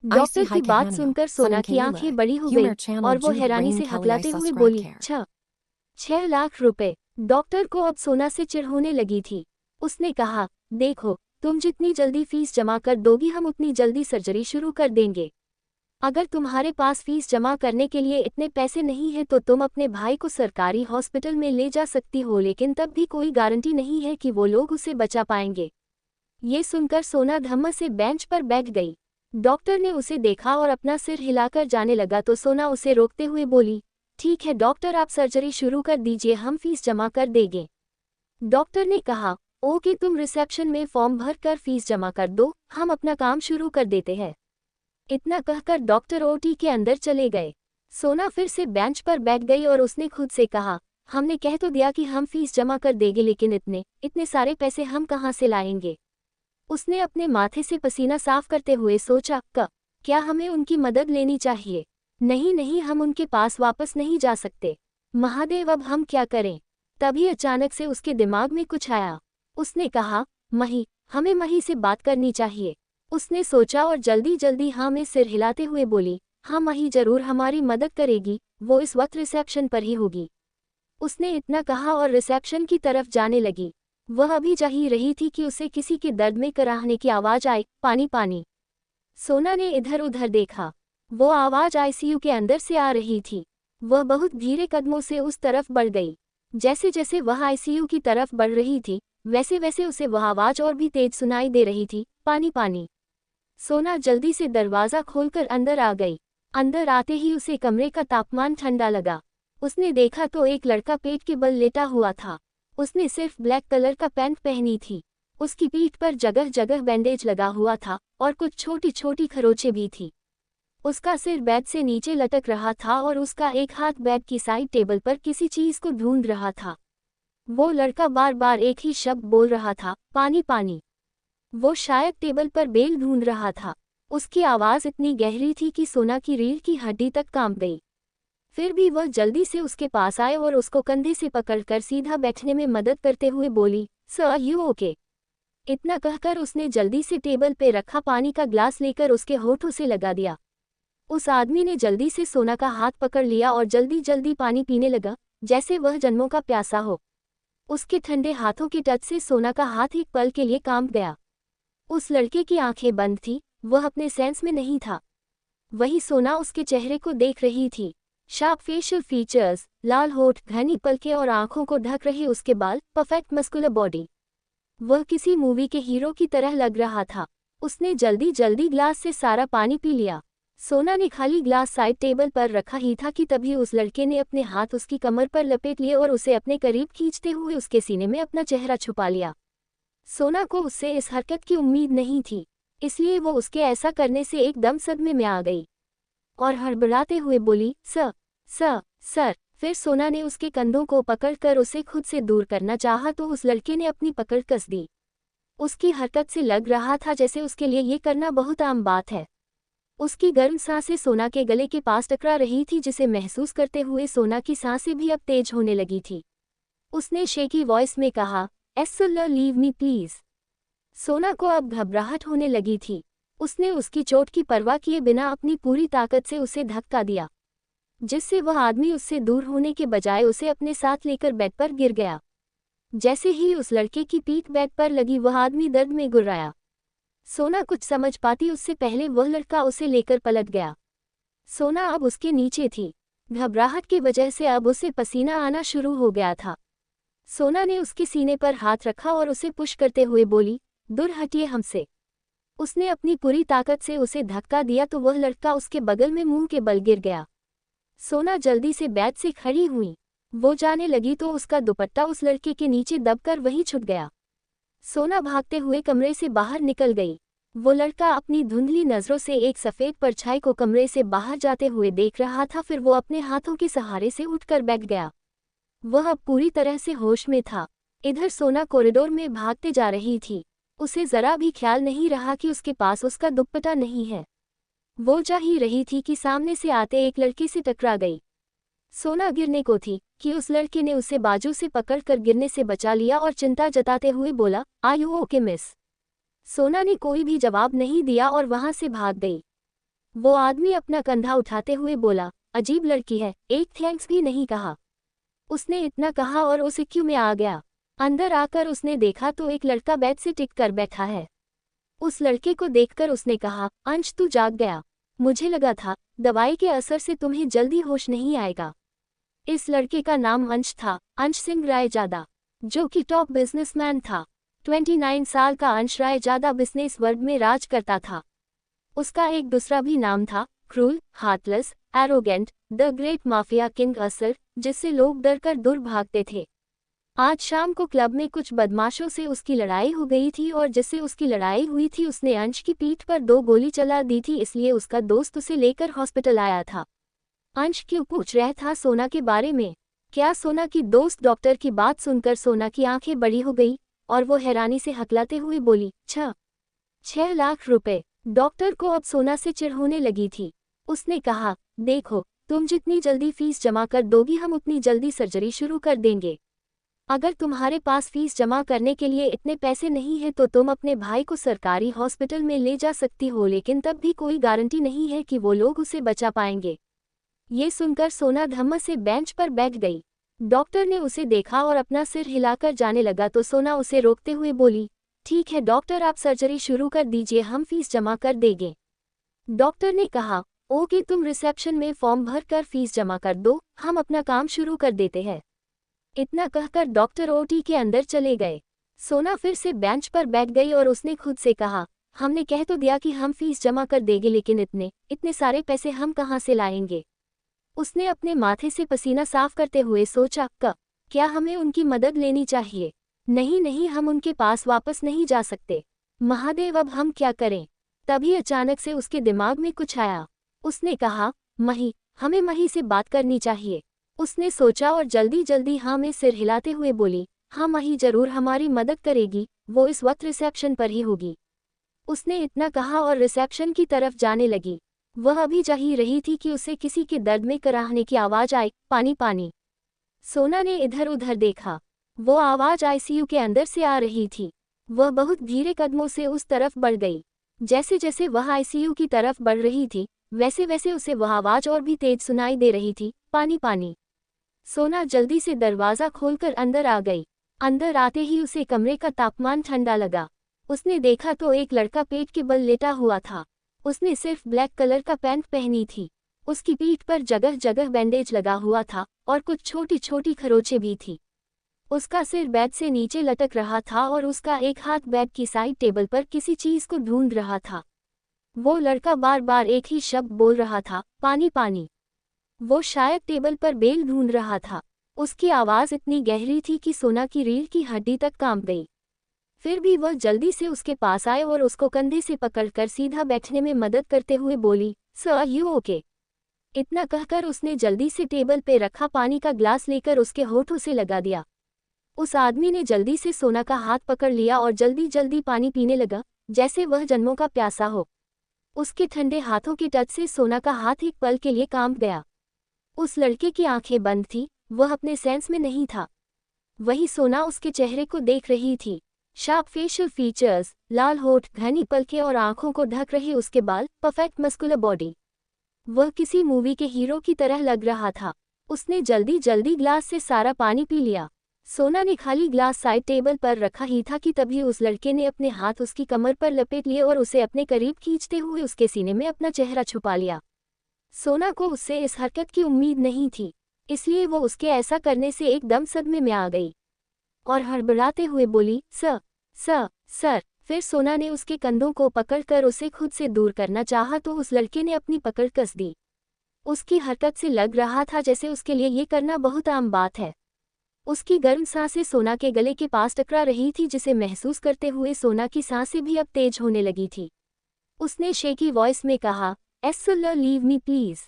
Doctor की बात Kahanyo, सुनकर सोना की Kayula, आंखें बड़ी हो गई Humor Channel और वो Jude हैरानी Rain से Kelly हकलाते हुए subscribe बोली, care. 6 लाख रुपए। डॉक्टर को अब सोना से चिढ़ होने लगी थी। उसने कहा, देखो, तुम जितनी जल्दी फीस जमा कर दोगी हम उतनी जल्दी सर्जरी शुरू कर देंगे। अगर तुम्हारे पास फीस जमा करने के लिए इतने पैसे नहीं है तो तुम अपने भाई को सरकारी हॉस्पिटल में ले जा सकती हो, लेकिन तब भी कोई गारंटी नहीं है कि वो लोग उसे बचा पाएंगे। ये सुनकर सोना धम्म से बेंच पर बैठ गई। डॉक्टर ने उसे देखा और अपना सिर हिलाकर जाने लगा तो सोना उसे रोकते हुए बोली, ठीक है डॉक्टर, आप सर्जरी शुरू कर दीजिए, हम फीस जमा कर देंगे। डॉक्टर ने कहा, ओके, तुम रिसेप्शन में फॉर्म भर कर फीस जमा कर दो, हम अपना काम शुरू कर देते हैं। इतना कहकर डॉक्टर ओटी के अंदर चले गए। सोना फिर से बेंच पर बैठ गई और उसने खुद से कहा, हमने कह तो दिया कि हम फीस जमा कर देंगे, लेकिन इतने सारे पैसे हम कहाँ से लाएंगे। उसने अपने माथे से पसीना साफ करते हुए सोचा, क्या हमें उनकी मदद लेनी चाहिए? नहीं नहीं, हम उनके पास वापस नहीं जा सकते। महादेव, अब हम क्या करें? तभी अचानक से उसके दिमाग में कुछ आया। उसने कहा, मही, हमें मही से बात करनी चाहिए। उसने सोचा और जल्दी जल्दी हाँ में सिर हिलाते हुए बोली, हाँ मही जरूर हमारी मदद करेगी, वो इस वक्त रिसेप्शन पर ही होगी। उसने इतना कहा और रिसेप्शन की तरफ जाने लगी। वह अभी जा ही रही थी कि उसे किसी के दर्द में कराहने की आवाज आई, पानी पानी। सोना ने इधर उधर देखा। वो आवाज आईसीयू के अंदर से आ रही थी। वह बहुत धीरे कदमों से उस तरफ बढ़ गई। जैसे जैसे वह आईसीयू की तरफ बढ़ रही थी वैसे वैसे उसे वह आवाज और भी तेज सुनाई दे रही थी, पानी पानी। सोना जल्दी से दरवाजा खोलकर अंदर आ गई। अंदर आते ही उसे कमरे का तापमान ठंडा लगा। उसने देखा तो एक लड़का पेट के बल लेटा हुआ था। उसने सिर्फ ब्लैक कलर का पैंट पहनी थी। उसकी पीठ पर जगह जगह बैंडेज लगा हुआ था और कुछ छोटी छोटी खरोंचें भी थी। उसका सिर बेड से नीचे लटक रहा था और उसका एक हाथ बेड की साइड टेबल पर किसी चीज को ढूंढ रहा था। वो लड़का बार बार एक ही शब्द बोल रहा था, पानी पानी। वो शायद टेबल पर बेल ढूंढ रहा था। उसकी आवाज इतनी गहरी थी कि सोना की रीढ़ की हड्डी तक कांप गई। फिर भी वह जल्दी से उसके पास आए और उसको कंधे से पकड़कर सीधा बैठने में मदद करते हुए बोली, सर यू ओके? इतना कहकर उसने जल्दी से टेबल पे रखा पानी का ग्लास लेकर उसके होठों से लगा दिया। उस आदमी ने जल्दी से सोना का हाथ पकड़ लिया और जल्दी जल्दी पानी पीने लगा, जैसे वह जन्मों का प्यासा हो। उसके ठंडे हाथों के टच से सोना का हाथ एक पल के लिए कांप गया। उस लड़के की आंखें बंद थी, वह अपने सेंस में नहीं था। वही सोना उसके चेहरे को देख रही थी। शार्प फेशियल फीचर्स, लाल होठ, घनी पलकें और आंखों को ढक रहे उसके बाल, परफेक्ट मस्कुलर बॉडी। वह किसी मूवी के हीरो की तरह लग रहा था। उसने जल्दी जल्दी ग्लास से सारा पानी पी लिया। सोना ने खाली ग्लास साइड टेबल पर रखा ही था कि तभी उस लड़के ने अपने हाथ उसकी कमर पर लपेट लिए और उसे अपने करीब खींचते हुए उसके सीने में अपना चेहरा छुपा लिया। सोना को उससे इस हरकत की उम्मीद नहीं थी, इसलिए वो उसके ऐसा करने से एकदम सदमे में आ गई और हड़बड़ाते हुए बोली, सर। फिर सोना ने उसके कंधों को पकड़कर उसे खुद से दूर करना चाहा तो उस लड़के ने अपनी पकड़ कस दी। उसकी हरकत से लग रहा था जैसे उसके लिए ये करना बहुत आम बात है। उसकी गर्म सांसें सोना के गले के पास टकरा रही थी, जिसे महसूस करते हुए सोना की सांसें भी अब तेज होने लगी थी। उसने शेकी वॉइस में कहा, एस्सुल्ला लीव मी प्लीज। सोना को अब घबराहट होने लगी थी। उसने उसकी चोट की परवाह किए बिना अपनी पूरी ताकत से उसे धक्का दिया, जिससे वह आदमी उससे दूर होने के बजाय उसे अपने साथ लेकर बेड पर गिर गया। जैसे ही उस लड़के की पीठ बेड पर लगी वह आदमी दर्द में गुर्राया। सोना कुछ समझ पाती उससे पहले वह लड़का उसे लेकर पलट गया। सोना अब उसके नीचे थी। घबराहट की वजह से अब उसे पसीना आना शुरू हो गया था। सोना ने उसके सीने पर हाथ रखा और उसे पुश करते हुए बोली, दूर हटिए हमसे। उसने अपनी पूरी ताकत से उसे धक्का दिया तो वह लड़का उसके बगल में मुंह के बल गिर गया। सोना जल्दी से बेड से खड़ी हुई। वो जाने लगी तो उसका दुपट्टा उस लड़के के नीचे दबकर वहीं छुट गया। सोना भागते हुए कमरे से बाहर निकल गई। वो लड़का अपनी धुंधली नजरों से एक सफेद परछाई को कमरे से बाहर जाते हुए देख रहा था। फिर वो अपने हाथों के सहारे से उठकर बैठ गया। वह अब पूरी तरह से होश में था। इधर सोना कॉरिडोर में भागते जा रही थी। उसे जरा भी ख्याल नहीं रहा कि उसके पास उसका दुपट्टा नहीं है। वो जा ही रही थी कि सामने से आते एक लड़के से टकरा गई। सोना गिरने को थी कि उस लड़के ने उसे बाजू से पकड़कर गिरने से बचा लिया और चिंता जताते हुए बोला, आर यू ओके मिस? सोना ने कोई भी जवाब नहीं दिया और वहां से भाग गई। वो आदमी अपना कंधा उठाते हुए बोला, अजीब लड़की है, एक थैंक्स भी नहीं कहा। उसने इतना कहा और उस क्यू में आ गया। अंदर आकर उसने देखा तो एक लड़का बेड से टिक कर बैठा है। उस लड़के को देखकर उसने कहा, अंश तू जाग गया, मुझे लगा था दवाई के असर से तुम्हें जल्दी होश नहीं आएगा। इस लड़के का नाम अंश था, अंश सिंह रायजादा, जो कि टॉप बिजनेसमैन था। 29 साल का अंश रायजादा बिजनेस वर्ल्ड में राज करता था। उसका एक दूसरा भी नाम था, cruel, heartless, arrogant, the great mafia king असर, जिससे लोग डर कर दूर भागते थे। आज शाम को क्लब में कुछ बदमाशों से उसकी लड़ाई हो गई थी और जिससे उसकी लड़ाई हुई थी उसने अंश की पीठ पर 2 गोली चला दी थी, इसलिए उसका दोस्त उसे लेकर हॉस्पिटल आया था। अंश क्यों पूछ रहा था सोना के बारे में? क्या सोना की दोस्त डॉक्टर की बात सुनकर सोना की आंखें बड़ी हो गई और वो हैरानी से हकलाते हुए बोली, 6 लाख रुपए। डॉक्टर को अब सोना से चिढ़ होने लगी थी। उसने कहा, देखो, तुम जितनी जल्दी फीस जमा कर दोगी हम उतनी जल्दी सर्जरी शुरू कर देंगे। अगर तुम्हारे पास फीस जमा करने के लिए इतने पैसे नहीं है तो तुम अपने भाई को सरकारी हॉस्पिटल में ले जा सकती हो, लेकिन तब भी कोई गारंटी नहीं है कि वो लोग उसे बचा पाएंगे। ये सुनकर सोना धम्म से बेंच पर बैठ गई। डॉक्टर ने उसे देखा और अपना सिर हिलाकर जाने लगा तो सोना उसे रोकते हुए बोली, ठीक है डॉक्टर, आप सर्जरी शुरू कर दीजिए, हम फीस जमा कर देंगे। डॉक्टर ने कहा, ओके, तुम रिसेप्शन में फॉर्म भर कर फीस जमा कर दो, हम अपना काम शुरू कर देते हैं। इतना कहकर डॉक्टर ओटी के अंदर चले गए। सोना फिर से बेंच पर बैठ गई और उसने खुद से कहा, हमने कह तो दिया कि हम फीस जमा कर देंगे, लेकिन इतने सारे पैसे हम कहाँ से लाएंगे? उसने अपने माथे से पसीना साफ करते हुए सोचा, क्या हमें उनकी मदद लेनी चाहिए? नहीं नहीं, हम उनके पास वापस नहीं जा सकते। महादेव, अब हम क्या करें? तभी अचानक से उसके दिमाग में कुछ आया। उसने कहा, मही, हमें मही से बात करनी चाहिए। उसने सोचा और जल्दी जल्दी हाँ में सिर हिलाते हुए बोली, हाँ मही जरूर हमारी मदद करेगी, वो इस वक्त रिसेप्शन पर ही होगी। उसने इतना कहा और रिसेप्शन की तरफ जाने लगी। वह अभी जा ही रही थी कि उसे किसी के दर्द में कराहने की आवाज आई, पानी पानी। सोना ने इधर उधर देखा। वो आवाज आईसीयू के अंदर से आ रही थी। वह बहुत धीरे कदमों से उस तरफ बढ़ गई। जैसे जैसे वह आईसीयू की तरफ बढ़ रही थी वैसे वैसे उसे वह आवाज और भी तेज सुनाई दे रही थी, पानी पानी। सोना जल्दी से दरवाजा खोलकर अंदर आ गई। अंदर आते ही उसे कमरे का तापमान ठंडा लगा। उसने देखा तो एक लड़का पेट के बल लेटा हुआ था। उसने सिर्फ ब्लैक कलर का पैंट पहनी थी। उसकी पीठ पर जगह जगह बैंडेज लगा हुआ था और कुछ छोटी छोटी खरोंचें भी थी। उसका सिर बेड से नीचे लटक रहा था और उसका एक हाथ बेड की साइड टेबल पर किसी चीज को ढूंढ रहा था। वो लड़का बार बार एक ही शब्द बोल रहा था, पानी पानी। वो शायद टेबल पर बेल ढूंढ रहा था। उसकी आवाज इतनी गहरी थी कि सोना की रीढ़ की हड्डी तक कांप गई। फिर भी वह जल्दी से उसके पास आए और उसको कंधे से पकड़कर सीधा बैठने में मदद करते हुए बोली, सर यू ओके? इतना कहकर उसने जल्दी से टेबल पे रखा पानी का ग्लास लेकर उसके होठों से लगा दिया। उस आदमी ने जल्दी से सोना का हाथ पकड़ लिया और जल्दी जल्दी पानी पीने लगा, जैसे वह जन्मों का प्यासा हो। उसके ठंडे हाथों के टच से सोना का हाथ एक पल के लिए कांप गया। उस लड़के की आंखें बंद थी, वह अपने सेंस में नहीं था। वही सोना उसके चेहरे को देख रही थी। शार्प फेशियल फीचर्स, लाल होठ, घनी पलकें और आंखों को ढक रहे उसके बाल, परफेक्ट मस्कुलर बॉडी। वह किसी मूवी के हीरो की तरह लग रहा था। उसने जल्दी जल्दी ग्लास से सारा पानी पी लिया। सोना ने खाली ग्लास साइड टेबल पर रखा ही था कि तभी उस लड़के ने अपने हाथ उसकी कमर पर लपेट लिए और उसे अपने करीब खींचते हुए उसके सीने में अपना चेहरा छुपा लिया। सोना को उससे इस हरकत की उम्मीद नहीं थी, इसलिए वो उसके ऐसा करने से एकदम सदमे में आ गई और हड़बड़ाते हुए बोली, सर। फिर सोना ने उसके कंधों को पकड़कर उसे खुद से दूर करना चाहा तो उस लड़के ने अपनी पकड़ कस दी। उसकी हरकत से लग रहा था जैसे उसके लिए ये करना बहुत आम बात है। उसकी गर्म सांसें सोना के गले के पास टकरा रही थी, जिसे महसूस करते हुए सोना की सांसें भी अब तेज होने लगी थी। उसने शेकी वॉइस में कहा, एस्सुल्ला लीव मी प्लीज।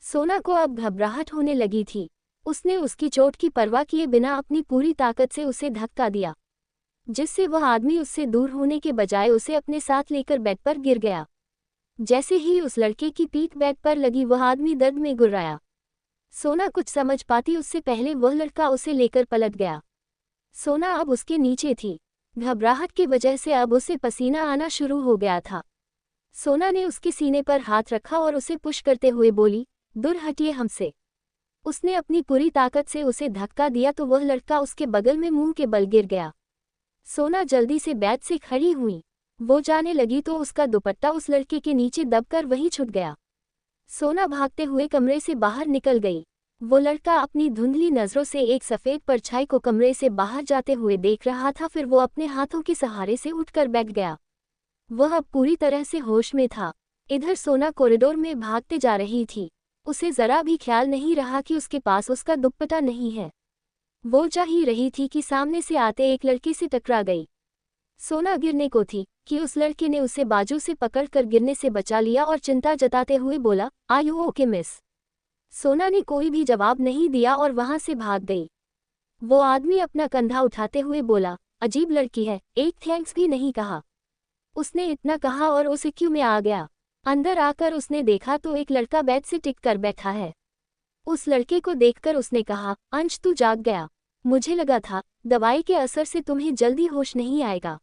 सोना को अब घबराहट होने लगी थी। उसने उसकी चोट की परवाह किए बिना अपनी पूरी ताकत से उसे धक्का दिया, जिससे वह आदमी उससे दूर होने के बजाय उसे अपने साथ लेकर बेड पर गिर गया। जैसे ही उस लड़के की पीठ बेड पर लगी वह आदमी दर्द में गुर्राया। सोना कुछ समझ पाती उससे पहले वह लड़का उसे लेकर पलट गया। सोना अब उसके नीचे थी। घबराहट की वजह से अब उसे पसीना आना शुरू हो गया था। सोना ने उसके सीने पर हाथ रखा और उसे पुश करते हुए बोली, दूर हटिए हमसे। उसने अपनी पूरी ताकत से उसे धक्का दिया तो वह लड़का उसके बगल में मुंह के बल गिर गया। सोना जल्दी से बेड से खड़ी हुई। वो जाने लगी तो उसका दुपट्टा उस लड़के के नीचे दबकर वहीं छूट गया। सोना भागते हुए कमरे से बाहर निकल गई। वो लड़का अपनी धुंधली नजरों से एक सफेद परछाई को कमरे से बाहर जाते हुए देख रहा था, फिर वो अपने हाथों के सहारे से उठकर बैठ गया। वह अब पूरी तरह से होश में था। इधर सोना कॉरिडोर में भागते जा रही थी। उसे जरा भी ख्याल नहीं रहा कि उसके पास उसका दुपट्टा नहीं है। वो जा ही रही थी कि सामने से आते एक लड़के से टकरा गई। सोना गिरने को थी कि उस लड़के ने उसे बाजू से पकड़कर गिरने से बचा लिया और चिंता जताते हुए बोला, आर यू ओके मिस? सोना ने कोई भी जवाब नहीं दिया और वहां से भाग गई। वो आदमी अपना कंधा उठाते हुए बोला, अजीब लड़की है, एक थैंक्स भी नहीं कहा। उसने इतना कहा और उसे क्यों में आ गया। अंदर आकर उसने देखा तो एक लड़का बेड से टिक कर बैठा है। उस लड़के को देखकर उसने कहा, अंश तू जाग गया। मुझे लगा था दवाई के असर से तुम्हें जल्दी होश नहीं आएगा।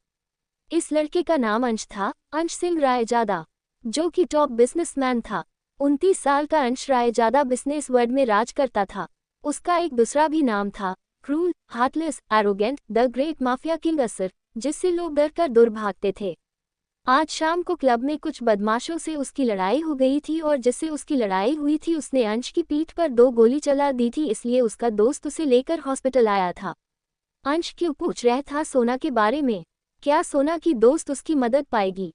इस लड़के का नाम अंश था, अंश सिंह रायजादा, जो कि टॉप बिजनेसमैन था। 29 साल का अंश रायजादा बिजनेस वर्ल्ड में राज करता था। उसका एक दूसरा भी नाम था, cruel, heartless, arrogant, the great mafia king असर, जिससे लोग डर कर दूर भागते थे। आज शाम को क्लब में कुछ बदमाशों से उसकी लड़ाई हो गई थी और जिससे उसकी लड़ाई हुई थी उसने अंश की पीठ पर 2 गोली चला दी थी, इसलिए उसका दोस्त उसे लेकर हॉस्पिटल आया था। अंश क्यों पूछ रहा था सोना के बारे में? क्या सोना की दोस्त उसकी मदद पाएगी?